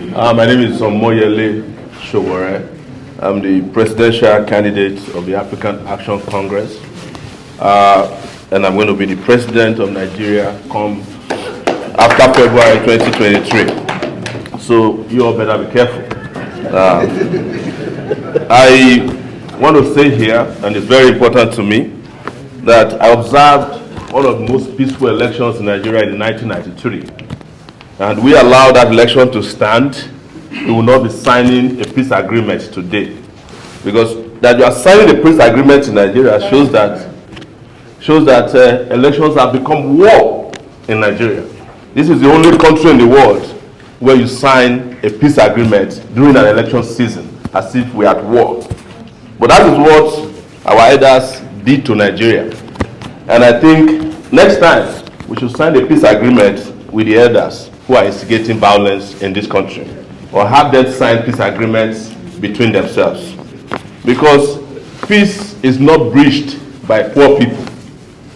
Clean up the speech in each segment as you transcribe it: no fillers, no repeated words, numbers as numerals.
My name is Omoyele Sowore. I'm the presidential candidate of the African Action Congress. And I'm going to be the president of Nigeria come after February 2023. So you all better be careful. I want to say here, and it's very important to me, that I observed one of the most peaceful elections in Nigeria in 1993. And we allowed that election to stand. We will not be signing a peace agreement today. Because that you are signing a peace agreement in Nigeria shows that elections have become war in Nigeria. This is the only country in the world where you sign a peace agreement during an election season, as if we are at war. But that is what our elders did to Nigeria. And I think next time we should sign a peace agreement with the elders who are instigating violence in this country, or have them sign peace agreements between themselves. Because peace is not breached by poor people.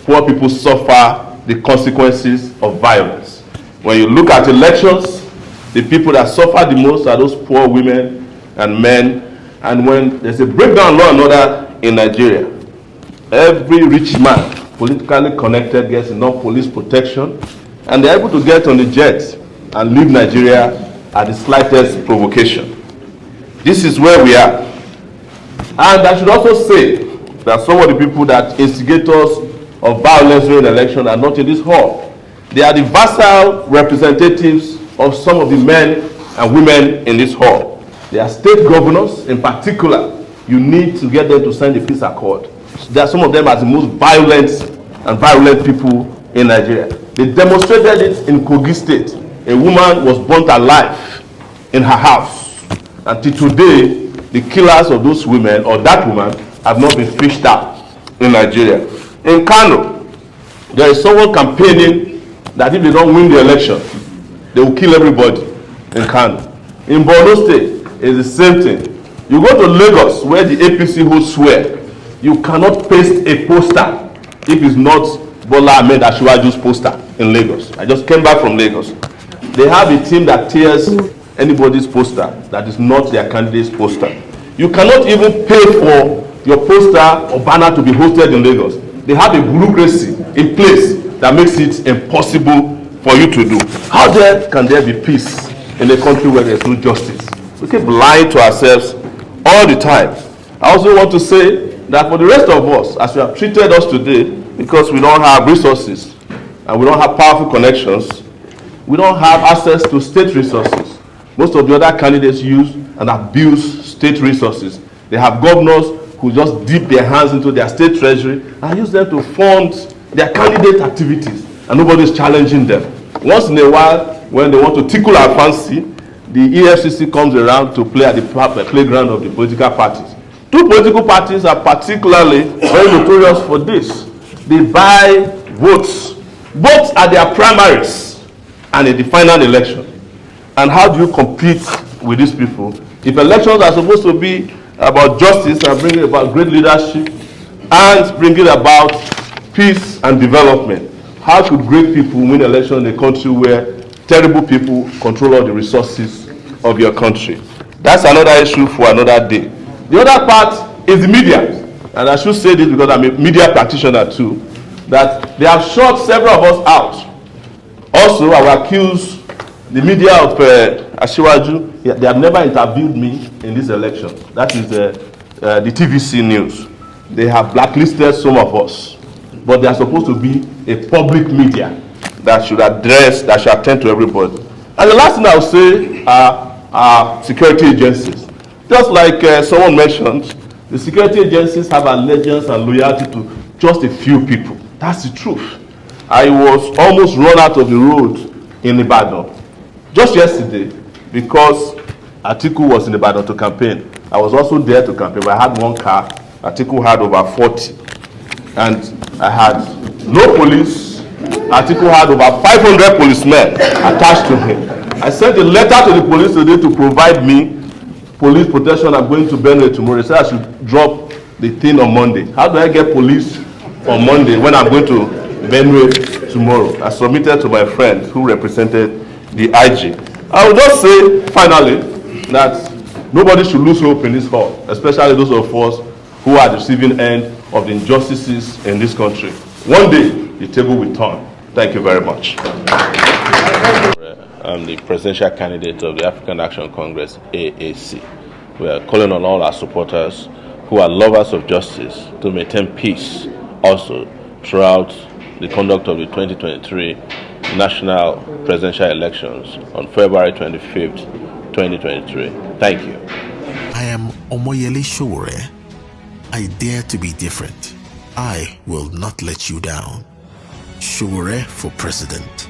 Poor people suffer the consequences of violence. When you look at elections, the people that suffer the most are those poor women and men. And when there's a breakdown in law and order in Nigeria, every rich man, politically connected, gets enough police protection, and they're able to get on the jet and leave Nigeria at the slightest provocation. This is where we are. And I should also say that some of the people that instigators of violence during the election are not in this hall. They are the vassal representatives of some of the men and women in this hall. They are state governors in particular. You need to get them to sign the peace accord. There are some of them as the most violent people in Nigeria. They demonstrated it in Kogi State. A woman was burnt alive in her house. Until today, the killers of those women, or that woman, have not been fished out in Nigeria. In Kano, there is someone campaigning that if they don't win the election, they will kill everybody in Kano. In Borno State, it's the same thing. You go to Lagos, where the APC holds sway, you cannot paste a poster if it's not Bola Ahmed Asiwaju's poster in Lagos. I just came back from Lagos. They have a team that tears anybody's poster that is not their candidate's poster. You cannot even pay for your poster or banner to be hosted in Lagos. They have a bureaucracy in place that makes it impossible for you to do. How can there be peace in a country where there's no justice? We keep lying to ourselves all the time. I also want to say that for the rest of us, as you have treated us today, because we don't have resources and we don't have powerful connections, we don't have access to state resources. Most of the other candidates use and abuse state resources. They have governors who just dip their hands into their state treasury and use them to fund their candidate activities, and nobody is challenging them. Once in a while, when they want to tickle our fancy, the EFCC comes around to play at the playground of the political parties. Two political parties are particularly very notorious for this. They buy votes, both at their primaries and in the final election. And how do you compete with these people? If elections are supposed to be about justice and bringing about great leadership and bringing about peace and development, how could great people win elections in a country where terrible people control all the resources of your country? That's another issue for another day. The other part is the media. And I should say this because I'm a media practitioner too, that they have shut several of us out. Also, I will accuse the media of Asiwaju. They have never interviewed me in this election. That is the TVC News. They have blacklisted some of us. But they are supposed to be a public media that should address, that should attend to everybody. And the last thing I will say are security agencies. Just like someone mentioned, the security agencies have allegiance and loyalty to just a few people. That's the truth. I was almost run out of the road in Ibadan just yesterday because Atiku was in Ibadan to campaign. I was also there to campaign, but I had one car. Atiku had over 40. And I had no police. Atiku had over 500 policemen attached to him. I sent a letter to the police today to provide me police protection. I'm going to Benue tomorrow. They said I should drop the thing on Monday. How do I get police on Monday when I'm going to Benue tomorrow? I submitted to my friend who represented the IG. I will just say, finally, that nobody should lose hope in this hall, especially those of us who are the receiving end of the injustices in this country. One day, the table will turn. Thank you very much. I'm the presidential candidate of the African Action Congress, AAC. We are calling on all our supporters who are lovers of justice to maintain peace also throughout the conduct of the 2023 national presidential elections on February 25th, 2023. Thank you. I am Omoyele Sowore. I dare to be different. I will not let you down. Sowore for president.